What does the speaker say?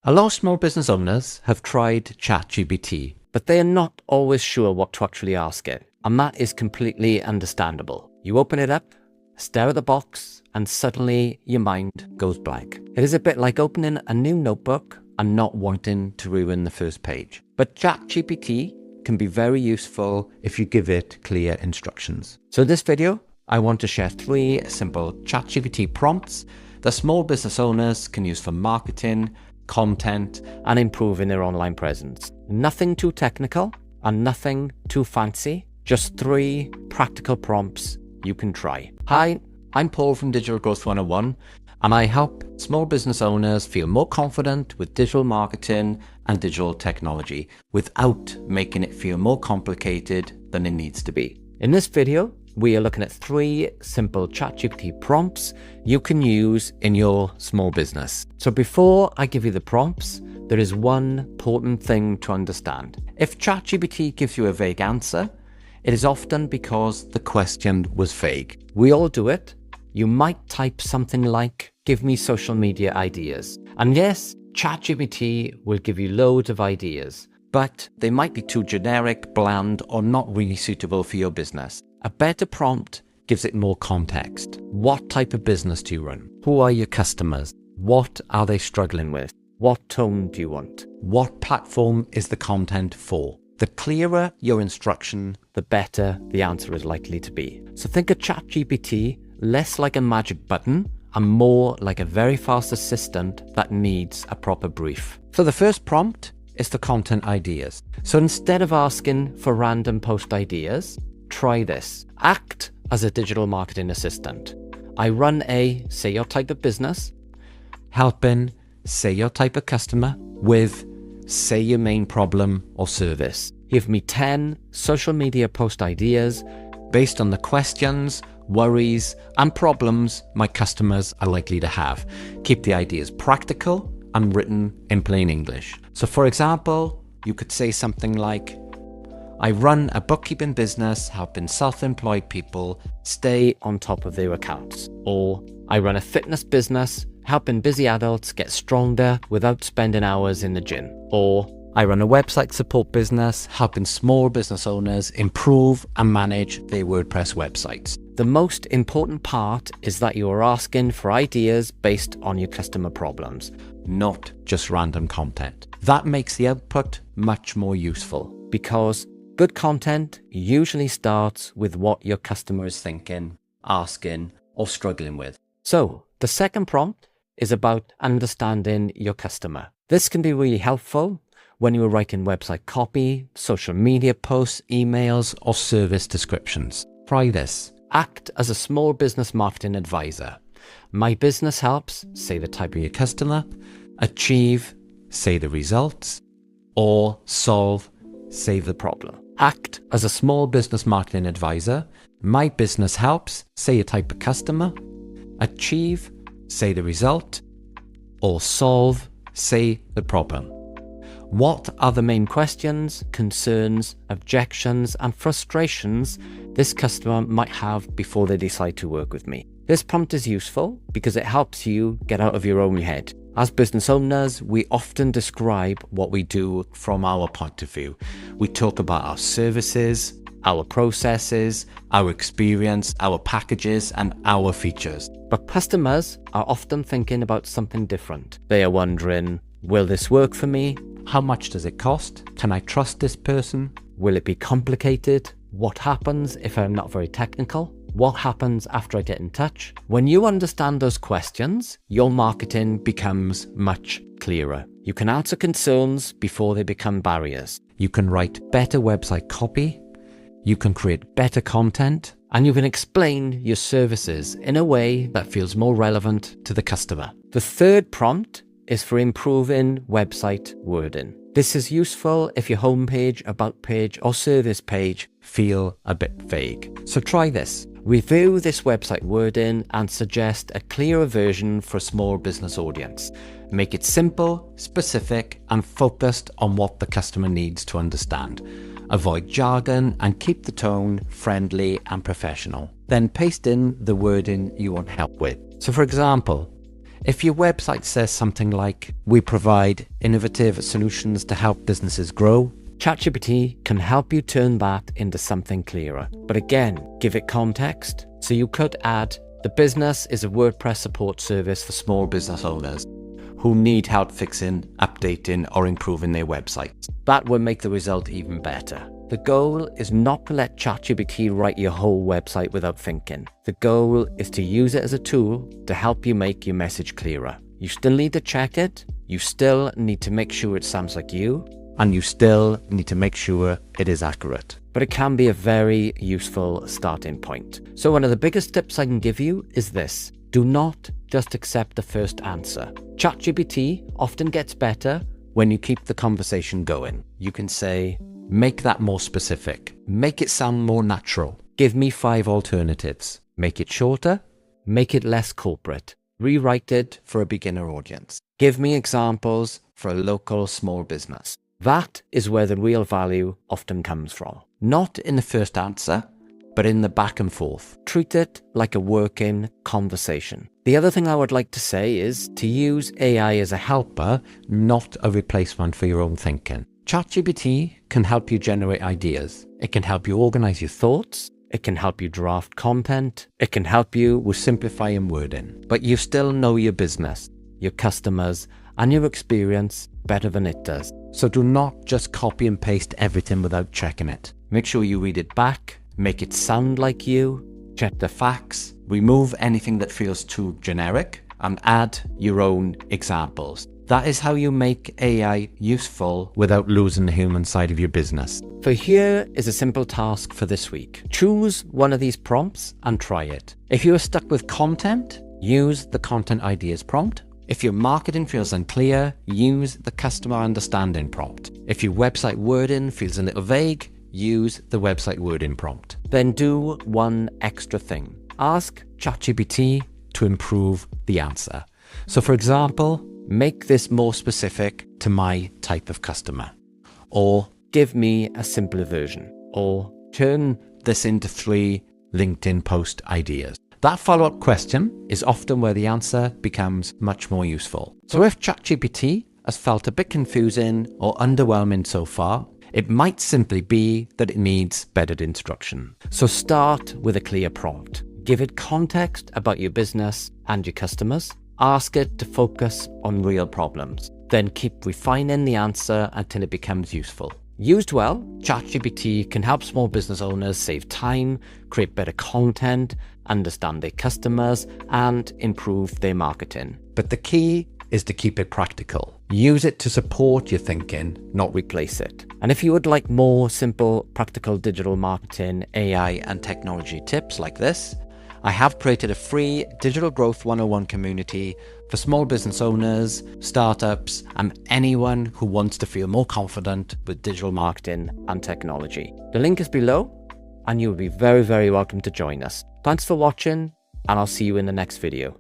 A lot of small business owners have tried ChatGPT, but they are not always sure what to actually ask it. And that is completely understandable. You open it up, stare at the box, and suddenly your mind goes blank. It is a bit like opening a new notebook and not wanting to ruin the first page. But ChatGPT can be very useful if you give it clear instructions. So in this video, I want to share 3 simple ChatGPT prompts that small business owners can use for marketing, content, and improving their online presence. Nothing too technical and nothing too fancy, just 3 practical prompts you can try. Hi, I'm Paul from Digital Growth 101, and I help small business owners feel more confident with digital marketing and digital technology without making it feel more complicated than it needs to be. In this video, we are looking at 3 simple ChatGPT prompts you can use in your small business. So before I give you the prompts, there is one important thing to understand. If ChatGPT gives you a vague answer, it is often because the question was vague. We all do it. You might type something like, give me social media ideas. And yes, ChatGPT will give you loads of ideas, but they might be too generic, bland, or not really suitable for your business. A better prompt gives it more context. What type of business do you run? Who are your customers? What are they struggling with? What tone do you want? What platform is the content for? The clearer your instruction, the better the answer is likely to be. So think of ChatGPT less like a magic button and more like a very fast assistant that needs a proper brief. So the first prompt is the content ideas. So instead of asking for random post ideas, try this. Act as a digital marketing assistant. I run say your type of business, helping, say your type of customer, with, say your main problem or service. Give me 10 social media post ideas based on the questions, worries, and problems my customers are likely to have. Keep the ideas practical and written in plain English. So for example, you could say something like, I run a bookkeeping business helping self-employed people stay on top of their accounts. Or I run a fitness business helping busy adults get stronger without spending hours in the gym. Or I run a website support business helping small business owners improve and manage their WordPress websites. The most important part is that you are asking for ideas based on your customer problems, not just random content. That makes the output much more useful because good content usually starts with what your customer is thinking, asking, or struggling with. So the second prompt is about understanding your customer. This can be really helpful when you are writing website copy, social media posts, emails, or service descriptions. Try this. Act as a small business marketing advisor. My business helps, say the type of your customer, achieve, say the results, or solve, say the problem. Act as a small business marketing advisor. My business helps, say a type of customer, achieve, say the result, or solve, say the problem. What are the main questions, concerns, objections, and frustrations this customer might have before they decide to work with me? This prompt is useful because it helps you get out of your own head. As business owners, we often describe what we do from our point of view. We talk about our services, our processes, our experience, our packages, and our features. But customers are often thinking about something different. They are wondering, will this work for me? How much does it cost? Can I trust this person? Will it be complicated? What happens if I'm not very technical? What happens after I get in touch? When you understand those questions, your marketing becomes much clearer. You can answer concerns before they become barriers. You can write better website copy. You can create better content. And you can explain your services in a way that feels more relevant to the customer. The third prompt is for improving website wording. This is useful if your homepage, about page, or service page feel a bit vague. So try this. Review this website wording and suggest a clearer version for a small business audience. Make it simple, specific, and focused on what the customer needs to understand. Avoid jargon and keep the tone friendly and professional. Then paste in the wording you want help with. So for example, If your website says something like, "We provide innovative solutions to help businesses grow," ChatGPT can help you turn that into something clearer. But again, give it context. So you could add, "The business is a WordPress support service for small business owners who need help fixing, updating, or improving their websites." That will make the result even better. The goal is not to let ChatGPT write your whole website without thinking. The goal is to use it as a tool to help you make your message clearer. You still need to check it. You still need to make sure it sounds like you. And you still need to make sure it is accurate. But it can be a very useful starting point. So one of the biggest tips I can give you is this. Do not just accept the first answer. ChatGPT often gets better when you keep the conversation going. You can say, "Make that more specific. Make it sound more natural. Give me 5 alternatives. Make it shorter. Make it less corporate. Rewrite it for a beginner audience. Give me examples for a local small business." That is where the real value often comes from. Not in the first answer, but in the back and forth. Treat it like a working conversation. The other thing I would like to say is to use AI as a helper, not a replacement for your own thinking. ChatGPT can help you generate ideas. It can help you organize your thoughts. It can help you draft content. It can help you with simplifying wording. But you still know your business, your customers, and your experience better than it does. So do not just copy and paste everything without checking it. Make sure you read it back, make it sound like you, check the facts, remove anything that feels too generic, and add your own examples. That is how you make AI useful without losing the human side of your business. So here is a simple task for this week. Choose one of these prompts and try it. If you are stuck with content, use the content ideas prompt. If your marketing feels unclear, use the customer understanding prompt. If your website wording feels a little vague, use the website wording prompt. Then do one extra thing. Ask ChatGPT to improve the answer. So for example, make this more specific to my type of customer. Or give me a simpler version. Or turn this into 3 LinkedIn post ideas. That follow-up question is often where the answer becomes much more useful. So if ChatGPT has felt a bit confusing or underwhelming so far, it might simply be that it needs better instruction. So start with a clear prompt. Give it context about your business and your customers. Ask it to focus on real problems. Then keep refining the answer until it becomes useful. Used well, ChatGPT can help small business owners save time, create better content, understand their customers, and improve their marketing. But the key is to keep it practical. Use it to support your thinking, not replace it. And if you would like more simple, practical digital marketing, AI, and technology tips like this, I have created a free Digital Growth 101 community for small business owners, startups, and anyone who wants to feel more confident with digital marketing and technology. The link is below, and you'll be very, very welcome to join us. Thanks for watching, and I'll see you in the next video.